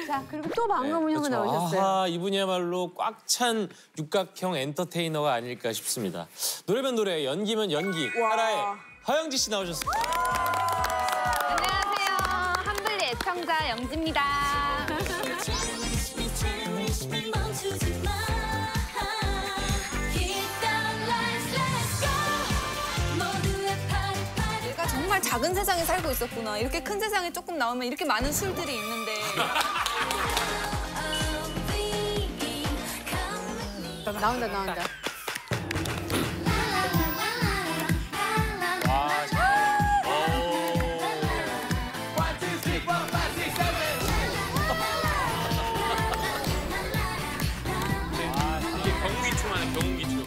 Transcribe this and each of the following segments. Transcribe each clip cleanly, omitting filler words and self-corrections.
자, 그리고 또 방금은 형은 그렇죠. 나오셨어요. 아하, 이분이야말로 꽉 찬 육각형 엔터테이너가 아닐까 싶습니다. 노래면 노래, 연기면 연기. 하라의 허영지 씨 나오셨습니다. 안녕하세요. 한블리 애청자 영지입니다. 내가 정말 작은 세상에 살고 있었구나. 이렇게 큰 세상에 조금 나오면 이렇게 많은 술들이 있는데. 나온다, 나온다. 이게 경기춤하네, 경기춤.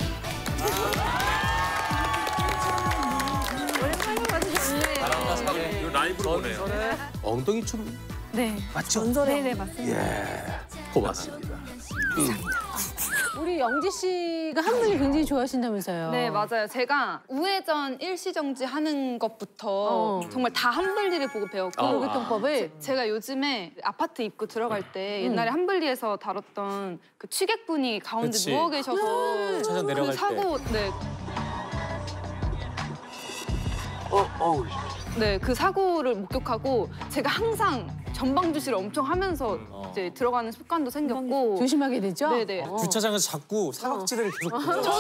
오랜만에 봐서 좋네요. 잘한다, 잘해. 이거 라이브로 보네요. 엉덩이 춤 네. 맞죠? 네네 맞습니다. 예, 고맙습니다. 우리 영지 씨가 한블리 굉장히 좋아하신다면서요. 네, 맞아요. 제가 우회전 일시정지 하는 것부터 정말 다 한블리를 보고 배웠고 도로교통법을 제가 요즘에 아파트 입구 들어갈 때 옛날에 한블리에서 다뤘던 그 취객분이 가운데 그치. 누워 계셔서 차선 내려갈 그 사고, 네, 그 사고를 목격하고 제가 항상 전방 주시를 엄청 하면서 이제 들어가는 습관도 생겼고 조심하게 되죠? 네네. 주차장에서 자꾸 사각지를 계속. 저도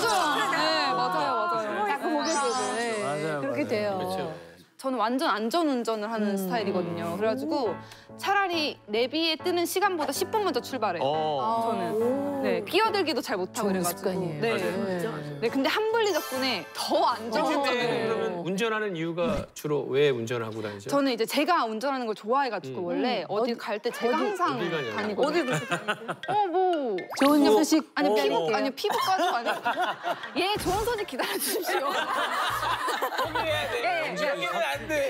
네, 맞아요. 자꾸 고개 쪽을. 맞아요, 그렇게 맞아요. 돼요. 그렇죠. 저는 완전 안전 운전을 하는 스타일이거든요. 그래가지고 차라리 내비에 뜨는 시간보다 10분 먼저 출발해요. 저는. 네, 끼어들기도 잘 못하고 좋은 그래가지고. 습관이에요. 네. 네, 근데 한블리 덕분에 더 안전 운전을. 그러면 운전하는 이유가 주로 왜 운전하고 다니죠? 저는 이제 제가 운전하는 걸 좋아해가지고 원래 어디 갈 때 제가 항상 어디 가냐고. 다니고. 어디 그렇게 다니고. 뭐. 좋은 소식 아니 드릴게요. 아니 피부과도 아니고 예 좋은 소식 기다려 주십시오. 영지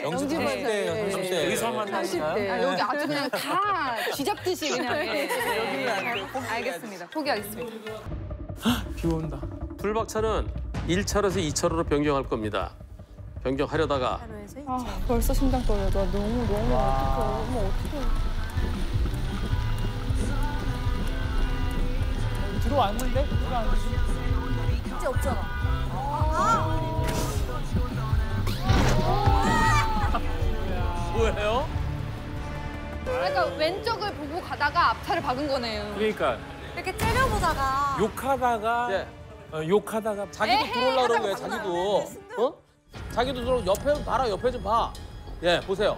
영지 30대, 30대. 의사만 30대. 여기 아주 그냥 다 쥐잡듯이 그냥 알겠습니다. 포기하겠습니다. 비 온다. 불박차는 1차로에서 2차로로 변경할 겁니다. 변경하려다가 벌써 심장 떨려. 나 너무 어떡해. 들어왔는데? 진짜 없잖아. 뭐예요? 그러니까 왼쪽을 보고 가다가 앞차를 박은 거네요. 그러니까 이렇게 째려보다가 욕하다가 예. 욕하다가 자기도 들어오려고 그런 거예요, 자기도. 어? 자기도 들어 옆에 봐라, 옆에 좀 봐. 예, 보세요.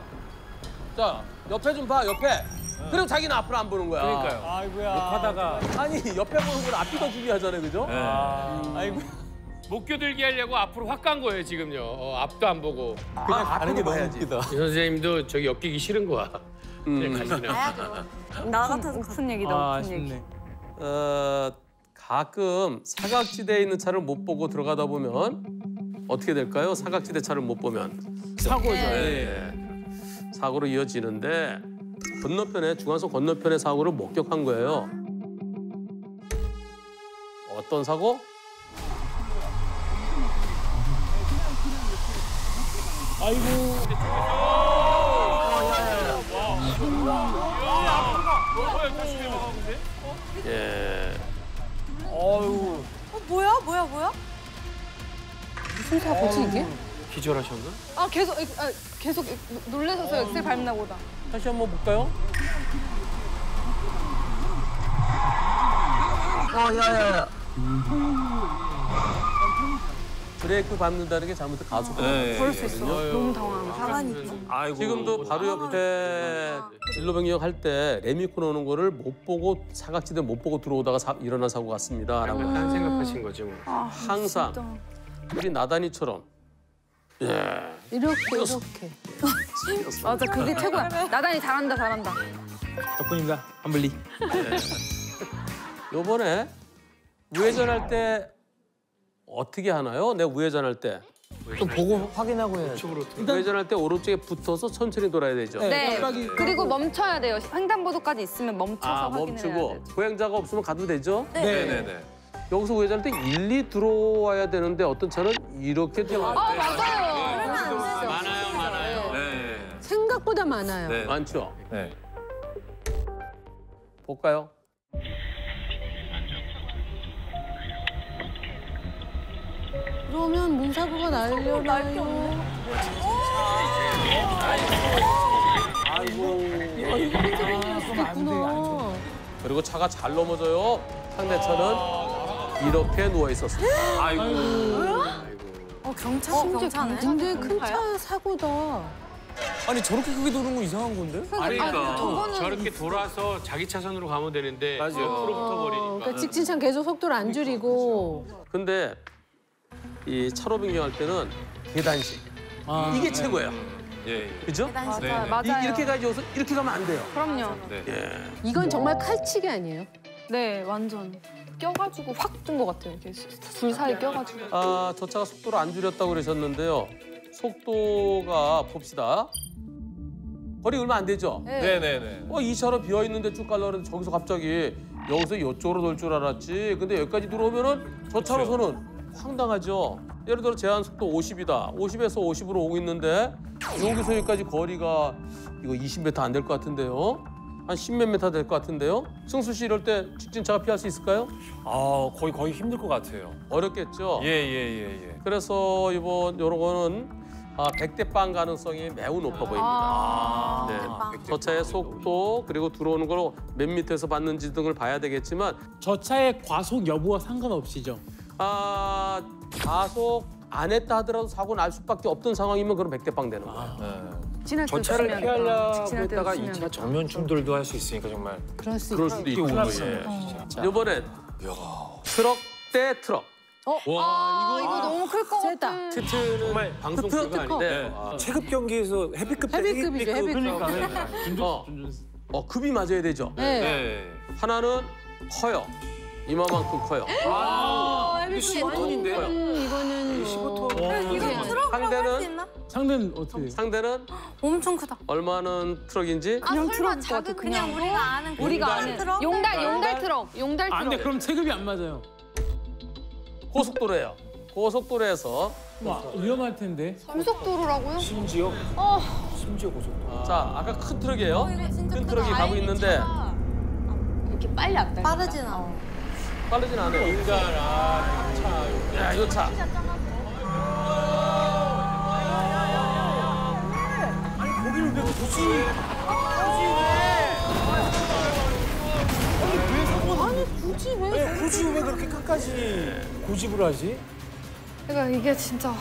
자, 옆에 좀 봐, 옆에. 그리고 자기는 앞으로 안 보는 거야. 그러니까요. 아이고야. 욕하다가 아니, 옆에 보는 건 앞이 더 중요하잖아요, 그죠? 아이고. 못 겨들게 하려고 앞으로 확 간 거예요 지금요. 앞도 안 보고. 그냥 가는 게 봐야지. 이 선생님도 저기 엮이기 싫은 거야. 그냥 가시나. 나 같아서 무슨 얘기다. 아, 아쉽네. 가끔 사각지대에 있는 차를 못 보고 들어가다 보면 어떻게 될까요? 사각지대 차를 못 보면 사고죠. 예. 사고로 이어지는데 건너편에 중앙선 건너편의 사고를 목격한 거예요. 어떤 사고? 예. 어유. 뭐야? 무슨 사고지 이게? 기절하셨나? 아 계속 놀라셔서 엑셀 밟나 보다. 다시 한번 볼까요? 브레이크 밟는다는 게 잘못해 가속. 그럴 수 있어. 너무 당황하면 사람이. 아이고. 지금도 바로 옆에 진로 변경 할 때 레미콘 오는 거를 못 보고 사각지대 못 보고 들어오다가 일어난 사고 같습니다. 라고 딴 생각하신 거지 뭐. 항상 우리 나단이처럼 이렇게. 맞아 그게 최고야. 나단이 잘한다. 덕분입니다. 한블리. 요번에 우회전할 때 어떻게 하나요? 내 우회전할 때 좀 보고 확인하고 해야죠. 우회전할 때 오른쪽에 붙어서 천천히 돌아야 되죠. 네. 그리고 멈춰야 돼요. 횡단보도까지 있으면 멈춰서 확인을 해야 멈추고 돼요. 보행자가 없으면 가도 되죠? 네네네. 여기서 우회전할 때 1, 2 들어와야 되는데 어떤 차는 이렇게 들어와요. 맞아요. 많아요. 네. 생각보다 많아요. 네. 많죠? 네. 볼까요? 그러면 문사고가 날려나요? 아이고. 그리고 차가 잘 넘어져요. 상대 차는 이렇게 누워 있었습니다. 경차네. 근데 큰 차 사고다. 아니 저렇게 크게 도는 건 이상한 건데? 그러니까 저렇게 돌아서 자기 차선으로 가면 되는데 옆으로 붙어버리니까. 그러니까 직진창 계속 속도를 안 줄이고. 근데 이 차로 변경할 때는 계단식. 이게 최고예요. 예. 그죠? 맞아요. 맞아요. 이렇게 가져서 이렇게 가면 안 돼요. 그럼요. 이건 정말 칼치기 아니에요? 네, 완전 껴가지고 확 뜬 것 같아요. 이렇게 줄 사이 껴가지고. 아, 저 차가 속도를 안 줄였다고 그러셨는데요. 속도가 봅시다. 거리 얼마 안 되죠? 네네네. 이 차로 비어 있는데 쭉 가려는데 저기서 갑자기 여기서 이쪽으로 돌 줄 알았지. 근데 여기까지 들어오면은 저 차로서는 황당하죠. 예를 들어 제한 속도 50이다. 50에서 50으로 오고 있는데 여기서 여기까지 거리가 이거 20m 안 될 것 같은데요. 한 10몇 미터 될 것 같은데요. 승수 씨 이럴 때 직진차가 피할 수 있을까요? 거의 힘들 것 같아요. 어렵겠죠. 예. 그래서 요런 거는 100대 빵 가능성이 매우 높아 보입니다. 네. 저 차의 속도 그리고 들어오는 걸 몇 미터에서 받는지 등을 봐야 되겠지만 저 차의 과속 여부와 상관없이죠. 가속 안 했다 하더라도 사고 날 수밖에 없던 상황이면 그럼 100대 빵 되는 거예요. 저 차를 피하려고 했다가 2차 정면 충돌도 할 수 있으니까 정말 그럴 수 그럴 있죠. 수도 있고. 예. 이번엔 트럭 대 트럭. 이거 너무 클 것 세다. 같아. 트는 방송 프로가 아닌데 체급 경기에서 헤비급 대 헤비급이죠, 헤비급. 급이 맞아야 되죠. 네. 하나는 커요. 이마만큼 커요. 이거 15톤인데? 이거는 15톤. 상대는 상대는 엄청 크다. 얼마는 트럭인지 그냥 설마 트럭일 것 같아. 그냥 우리가 아는 우리가 아는 용달 트럭. 용달 트럭. 안 돼, 그럼 체급이 안 맞아요. 고속도로예요. 고속도로에서 위험할 텐데. 고속도로라고요? 심지어 고속도로. 자 아까 큰 트럭이에요. 큰 트럭이 가고 있는데 이렇게 빨리 안 돼. 빠르진 않아. 빠르진 않아요. 야 이거 차. 거기를 왜 굳이? 굳이 왜 그렇게 끝까지 고집을 하지? 그러니까 이게 진짜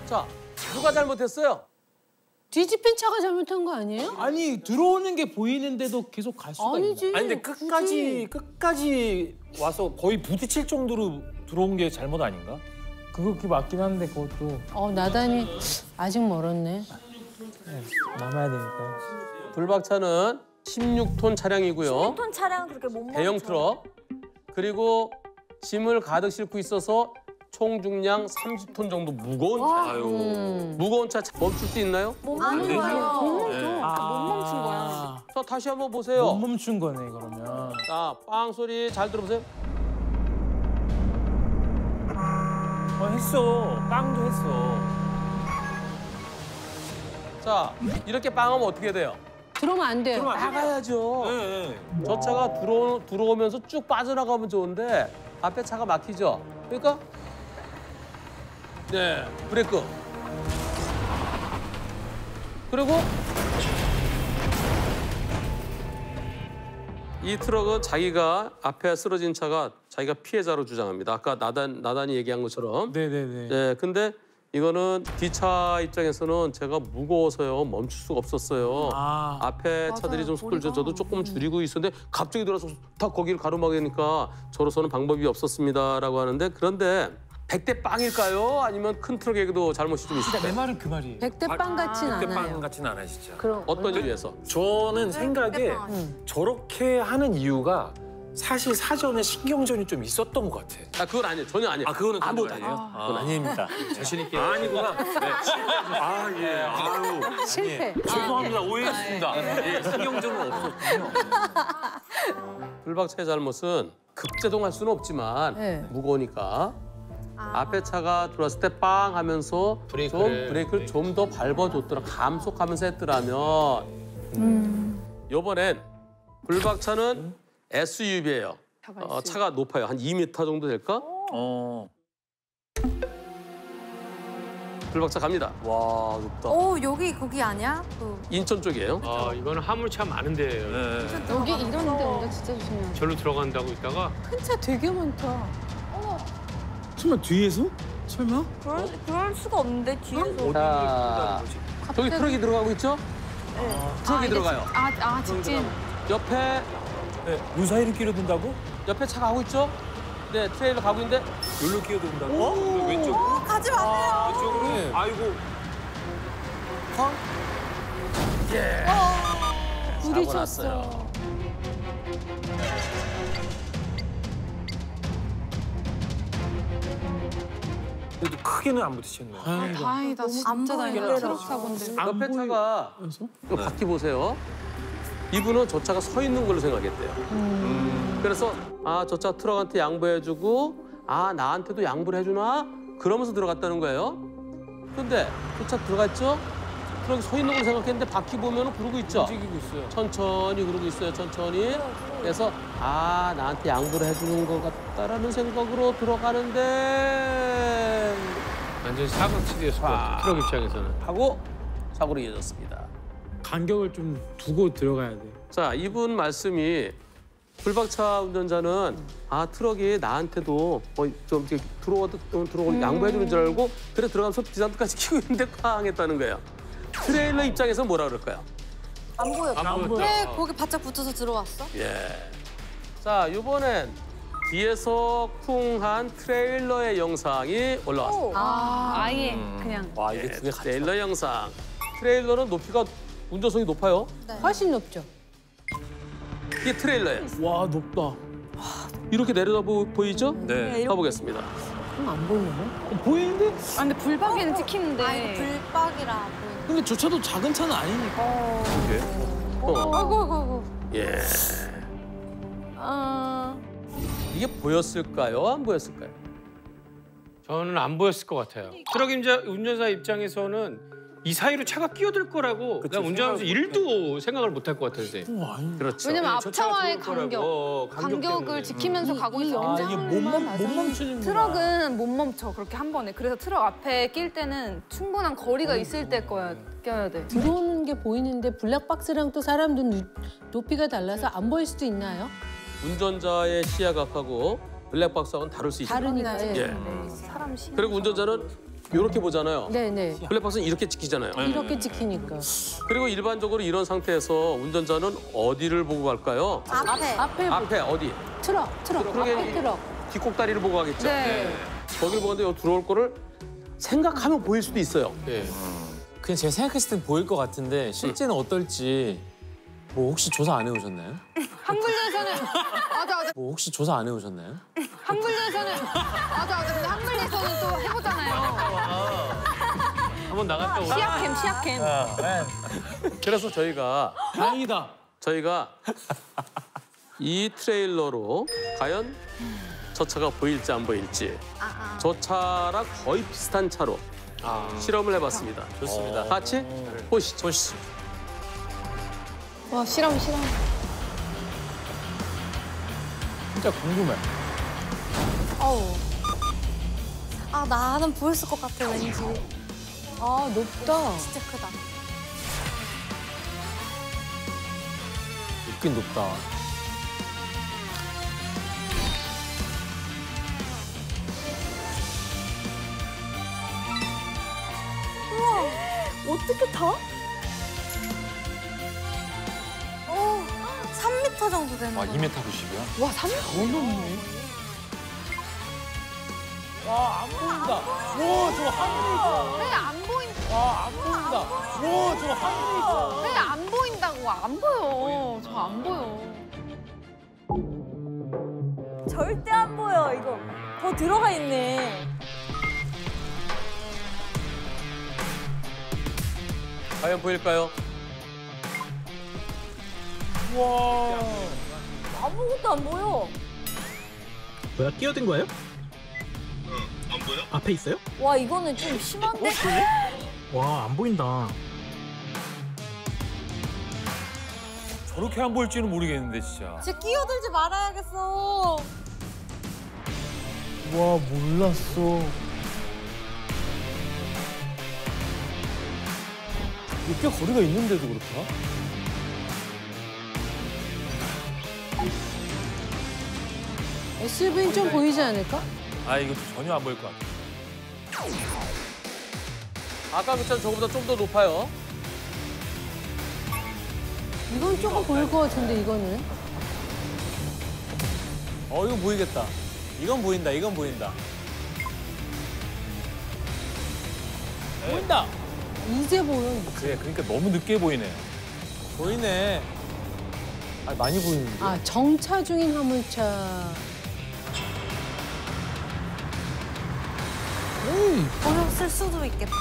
자 누가 잘못했어요? 뒤집힌 차가 잘못한 거 아니에요? 아니 들어오는 게 보이는데도 계속 갈 수가 아니지. 있나? 아니 근데 끝까지 와서 거의 부딪힐 정도로 들어온 게 잘못 아닌가? 그거 맞긴 한데 그것도 나단이 아직 멀었네. 남아야 되니까. 불박차는 16톤 차량이고요. 10톤 차량 그렇게 못 멈춰. 대형 트럭 그리고 짐을 가득 싣고 있어서 총 중량 30톤 정도 무거운 차. 무거운 차 멈출 수 있나요? 못 멈춘 거예요. 못 멈춘 거야. 자 다시 한번 보세요. 못 멈춘 거네 그러면. 자, 빵 소리 잘 들어보세요. 했어. 빵도 했어. 자, 이렇게 빵하면 어떻게 돼요? 들어오면 안 돼요. 나가야죠. 저 차가 들어오면서 쭉 빠져나가면 좋은데 앞에 차가 막히죠. 그러니까 네, 브레이크. 그리고 이 트럭은 자기가 앞에 쓰러진 차가 자기가 피해자로 주장합니다. 아까 나단이 얘기한 것처럼. 네네네. 네, 근데 이거는 뒷차 입장에서는 제가 무거워서요 멈출 수가 없었어요. 앞에 차들이 좀 속도를 저도 조금 줄이고 있었는데 갑자기 들어서 딱 거기를 가로막으니까 저로서는 방법이 없었습니다라고 하는데 그런데 100대 빵일까요? 아니면 큰 트럭에게도 잘못이 좀 있을까요? 내 말은 그 말이에요. 100대 빵 같진 빵 않아요. 같진 않아 진짜. 그럼 어떤 이유에서? 저는 생각에 저렇게 하는 이유가 사실 사전에 신경전이 좀 있었던 것 같아. 아 그건 아니에요. 전혀 아니에요. 그거는 아무것도 아니에요? 아니에요. 그건 아닙니다. 자신 있게. 아니구나. 네. 예. 아유. 실패. 죄송합니다. 오해했습니다. 예, 신경전은 없었군요. 불박차의 잘못은 급제동할 수는 없지만 네. 무거우니까 앞에 차가 들어왔을 때 빵 하면서 브레이크를 좀 더 밟아줬더라. 감속하면서 했더라면 이번엔 불박차는 SUV예요. 차가 높아요. 한 2m 정도 될까? 불박차 갑니다. 와 높다. 여기 거기 아니야? 인천 쪽이에요. 아 이거는 화물차 많은 데예요. 여기 이런데 운전 진짜 조심해야 돼. 절로 들어간다고 있다가 큰 차 되게 많다. 설마 뒤에서? 설마? 그럴 수가 없는데 뒤에서. 자, 저기 트럭이 들어가고 있죠? 트럭이 들어가요. 직진. 옆에 무사히를 끼어든다고? 옆에 차가 가고 있죠? 네, 트레일러 가고 있는데 여기로 끼어든다고? 왼쪽. 가지 마세요. 왼쪽으로? 아이고. 사고 났어요. 그래도 크게는 안 부딪혔네. 다행이다. 진짜 다행이다. 트럭 사고인데. 옆에 차가 이거 바퀴 보세요. 이분은 저 차가 서 있는 걸로 생각했대요. 그래서 저 차 트럭한테 양보해주고 나한테도 양보를 해주나? 그러면서 들어갔다는 거예요. 그런데 저 차 들어갔죠? 트럭이 서 있는 걸로 생각했는데 바퀴 보면 구르고 있죠? 움직이고 있어요. 천천히 구르고 있어요, 천천히. 그래서 나한테 양보를 해주는 것 같다라는 생각으로 들어가는데 완전 사고치기였을 것 같아. 트럭 입장에서는. 하고 사고로 이어졌습니다. 간격을 좀 두고 들어가야 돼. 자, 이분 말씀이 불박차 운전자는 트럭이 나한테도 좀 이렇게 들어오고 양보해주는 줄 알고 그래 들어가면서 비상등까지 켜고 있는데 쾅 했다는 거예요. 트레일러 입장에서 뭐라 그럴까요? 안 보여. 안 보여. 왜 거기 바짝 붙어서 들어왔어? 예. 자, 이번엔 뒤에서 쿵한 트레일러의 영상이 올라왔습니다. 아예 그냥. 와 이게 두 개 같이. 트레일러 영상. 트레일러는 높이가 운전석이 높아요. 훨씬 높죠. 이게 트레일러예요. 와 높다. 이렇게 내려다 보이죠? 네. 가보겠습니다. 안 보이네. 보이는데? 근데 불박에는 찍히는데. 이거 불박이라 보이네. 근데 저 차도 작은 차는 아니니까. 아이고. 예. 이게 보였을까요? 안 보였을까요? 저는 안 보였을 것 같아요. 트럭 운전사 입장에서는 이 사이로 차가 끼어들 거라고 그냥 운전하면서 일도 생각을 못 할 것 같아요. 선생님. 그렇죠. 왜냐면 저 차가 앞차와의 좋을 거라고. 간격을 때문에. 지키면서 가고 있어. 이게 못 멈추는 트럭은 못 멈춰 그렇게 한 번에. 그래서 트럭 앞에 낄 때는 충분한 거리가 있을 때 껴야 돼. 들어오는 게 보이는데 블랙박스랑 또 사람도 높이가 달라서 안 보일 수도 있나요? 운전자의 시야각하고 블랙박스하고는 다를 수 있죠. 다르니까. 예. 사람 심. 그리고 운전자는 이렇게 보잖아요. 네네. 블랙박스는 이렇게 찍히잖아요. 이렇게 찍히니까. 그리고 일반적으로 이런 상태에서 운전자는 어디를 보고 갈까요? 앞에. 앞에 어디? 트럭. 트럭에 앞에 트럭. 뒷꼭다리를 보고 가겠죠. 네. 거기를 보는데 여기 들어올 거를 생각하면 보일 수도 있어요. 예. 그냥 제가 생각했을 땐 보일 것 같은데 실제는 어떨지 혹시 조사 안 해오셨나요? 한글에서는 맞아. 혹시 조사 안 해오셨나요? 한글에서는 맞아. 근데 한글에서는 또 해보잖아요. 한번 나갔다 오자. 시약캠. 그래서 저희가 다행이다. 이 트레일러로 과연 저 차가 보일지 안 보일지 저 차랑 거의 비슷한 차로 실험을 해봤습니다. 좋습니다. 같이 보시죠. 와 실험. 진짜 궁금해. 나는 보였을 것 같아 왠지. 높다. 진짜 크다. 높긴 높다. 어떻게 타? 3m 정도 되는 거. 2m 90이야? 와 3m. 와 안 보인다. 와 저 하늘에 있어. 왜 안 보인다? 와 안 보인다. 와 저 하늘에 있어. 왜 안 보인다고? 안 보여. 저 안 보여. 절대 안 보여 이거. 더 들어가 있네. 과연 보일까요? 와. 아무것도 안 보여. 뭐야 끼어든 거예요? 앞에 있어요? 와 이거는 좀 심한데? 와, 안 보인다. 저렇게 안 보일지는 모르겠는데 진짜. 진짜 끼어들지 말아야겠어. 와, 몰랐어. 꽤 거리가 있는데도 그렇다? SUV는 좀 보이지 않을까? 아, 이것도 전혀 안 보일 것 같아. 아까 그 차는 저보다 좀 더 높아요. 이건 조금 보일 것 같은데 이거는. 이건 보이겠다. 이건 보인다. 이건 보인다. 보인다. 이제 보여. 그래, 그러니까 너무 늦게 보이네요. 보이네. 아, 많이 보이는데. 아, 정차 중인 화물차. 어렸을 수도 있겠다.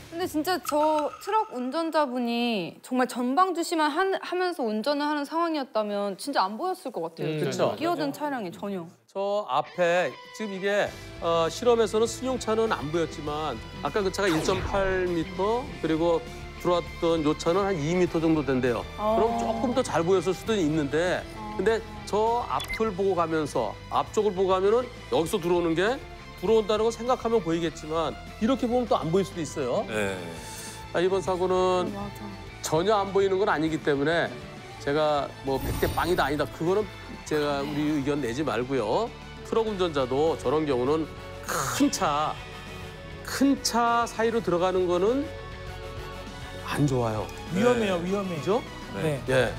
근데 진짜 저 트럭 운전자분이 정말 전방주시만 하면서 운전을 하는 상황이었다면 진짜 안 보였을 것 같아요. 그쵸. 끼어든 차량이 전혀. 저 앞에 지금 이게 실험에서는 승용차는 안 보였지만 아까 그 차가 1.8m 그리고 들어왔던 요 차는 한 2m 정도 된대요. 그럼 조금 더 잘 보였을 수도 있는데 근데 저 앞을 보고 가면서 앞쪽을 보고 가면은 여기서 들어온다는 걸 생각하면 보이겠지만 이렇게 보면 또 안 보일 수도 있어요. 네. 이번 사고는 전혀 안 보이는 건 아니기 때문에 제가 뭐 100대 빵이다 아니다 그거는 제가 우리 의견 내지 말고요. 트럭 운전자도 저런 경우는 큰 차 사이로 들어가는 거는 안 좋아요. 위험해요, 위험해. 그죠? 네. 예.